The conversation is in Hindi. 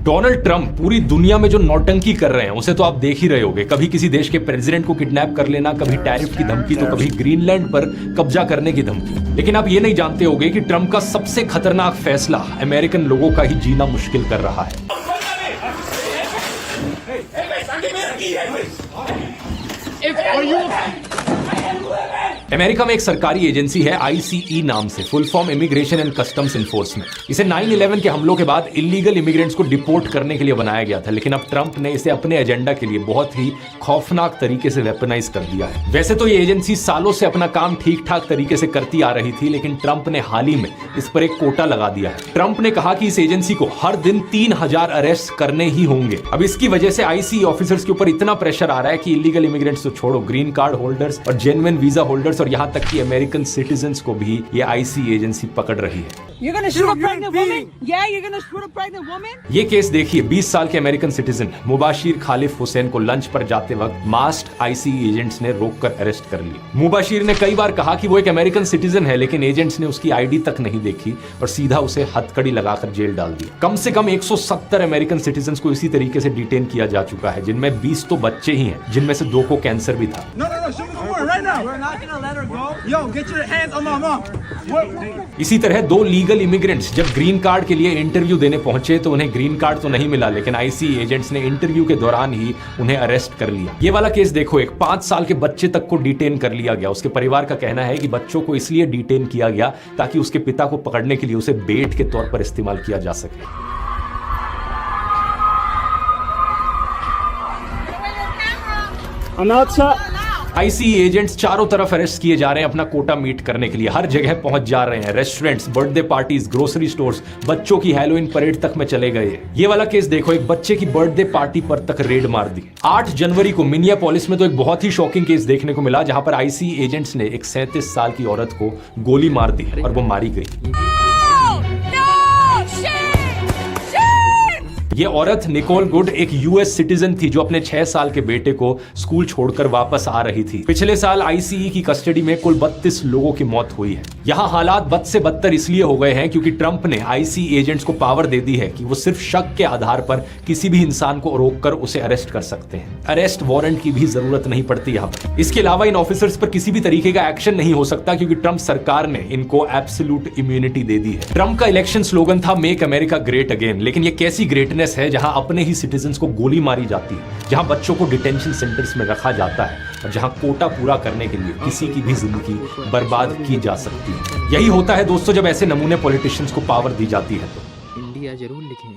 डोनाल्ड ट्रंप पूरी दुनिया में जो नौटंकी कर रहे हैं उसे तो आप देख ही रहे होंगे। कभी किसी देश के प्रेसिडेंट को किडनैप कर लेना, कभी टैरिफ की धमकी, तो कभी ग्रीनलैंड पर कब्जा करने की धमकी। लेकिन आप ये नहीं जानते होंगे कि ट्रंप का सबसे खतरनाक फैसला अमेरिकन लोगों का ही जीना मुश्किल कर रहा है। अमेरिका में एक सरकारी एजेंसी है ICE नाम से, full form immigration and customs enforcement. इसे 9/11 के हमलों के बाद इलीगल इमिग्रेंट्स को डिपोर्ट करने के लिए बनाया गया था, लेकिन अब ट्रंप ने इसे अपने एजेंडा के लिए बहुत ही खौफनाक तरीके से वेपनाइज कर दिया है। वैसे तो ये एजेंसी सालों से अपना काम ठीक ठाक तरीके से करती आ रही थी, लेकिन ट्रंप ने हाल ही में इस पर एक कोटा लगा दिया है। ट्रंप ने कहा कि इस एजेंसी को हर दिन 3000 अरेस्ट करने ही होंगे। अब इसकी वजह से ICE ऑफिसर्स के ऊपर इतना प्रेशर आ रहा है कि इलीगल इमिग्रेंट्स तो छोड़ो, ग्रीन कार्ड होल्डर्स और जेन्युइन वीजा होल्डर्स और यहाँ तक कि अमेरिकन सिटीजन्स को भी ये ICE एजेंसी पकड़ रही है। ये केस देखिए, 20 साल के अमेरिकन सिटीजन मुबाशिर खालिफ हुसैन को लंच पर जाते वक्त मास्क्ड ICE एजेंट्स ने रोककर अरेस्ट कर लिया। मुबाशिर ने कई बार कहा कि वो एक अमेरिकन सिटीजन है, लेकिन एजेंट्स ने उसकी ID तक नहीं देखी और सीधा उसे हथकड़ी लगाकर जेल डाल दिया। कम से कम 170 अमेरिकन सिटीजन्स को इसी तरीके से डिटेन किया जा चुका है, जिनमें 20 तो बच्चे ही हैं, जिनमें से 2 को कैंसर भी था। इसी तरह 2 लीगल इमिग्रेंट्स जब ग्रीन कार्ड के लिए इंटरव्यू देने पहुंचे तो उन्हें ग्रीन कार्ड तो नहीं मिला, लेकिन ICE एजेंट्स ने इंटरव्यू के दौरान ही उन्हें अरेस्ट कर लिया। ये वाला केस देखो, एक 5 साल के बच्चे तक को डिटेन कर लिया गया। उसके परिवार का कहना है कि बच्चों को इसलिए डिटेन किया गया ताकि उसके पिता को पकड़ने के लिए उसे बेट के तौर पर इस्तेमाल किया जा सके। ICE एजेंट्स चारों तरफ अरेस्ट किए जा रहे हैं अपना कोटा मीट करने के लिए, हर जगह पहुंच जा रहे हैं। Restaurants, birthday parties, grocery stores, बच्चों की हैलोवीन परेड तक में चले गए। ये वाला केस देखो, एक बच्चे की बर्थडे पार्टी पर तक रेड मार दी। 8 जनवरी को मिनियापोलिस में तो एक बहुत ही शॉकिंग केस देखने को मिला, जहां पर ICE एजेंट्स ने एक 37 साल की औरत को गोली मार दी और वो मारी गई। ये औरत निकोल गुड एक US सिटीजन थी जो अपने 6 साल के बेटे को स्कूल छोड़कर वापस आ रही थी। पिछले साल ICE की कस्टडी में कुल 32 लोगों की मौत हुई है। यहाँ हालात बद से बदतर इसलिए हो गए हैं क्योंकि ट्रंप ने ICE एजेंट्स को पावर दे दी है कि वो सिर्फ शक के आधार पर किसी भी इंसान को रोककर उसे अरेस्ट कर सकते हैं। अरेस्ट वारंट की भी जरूरत नहीं पड़ती यहाँ पर। इसके अलावा इन ऑफिसर्स पर किसी भी तरीके का एक्शन नहीं हो सकता क्योंकि ट्रंप सरकार ने इनको एब्सोल्यूट इम्यूनिटी दे दी है। ट्रंप का इलेक्शन स्लोगन था मेक अमेरिका ग्रेट अगेन, लेकिन ये कैसी ग्रेटनेस है जहां अपने ही सिटीजन्स को गोली मारी जाती है, जहां बच्चों को डिटेंशन सेंटर्स में रखा जाता है और जहां कोटा पूरा करने के लिए किसी की भी जिंदगी बर्बाद की जा सकती है। यही होता है दोस्तों जब ऐसे नमूने पॉलिटिशियंस को पावर दी जाती है। तो इंडिया जरूर लिखें।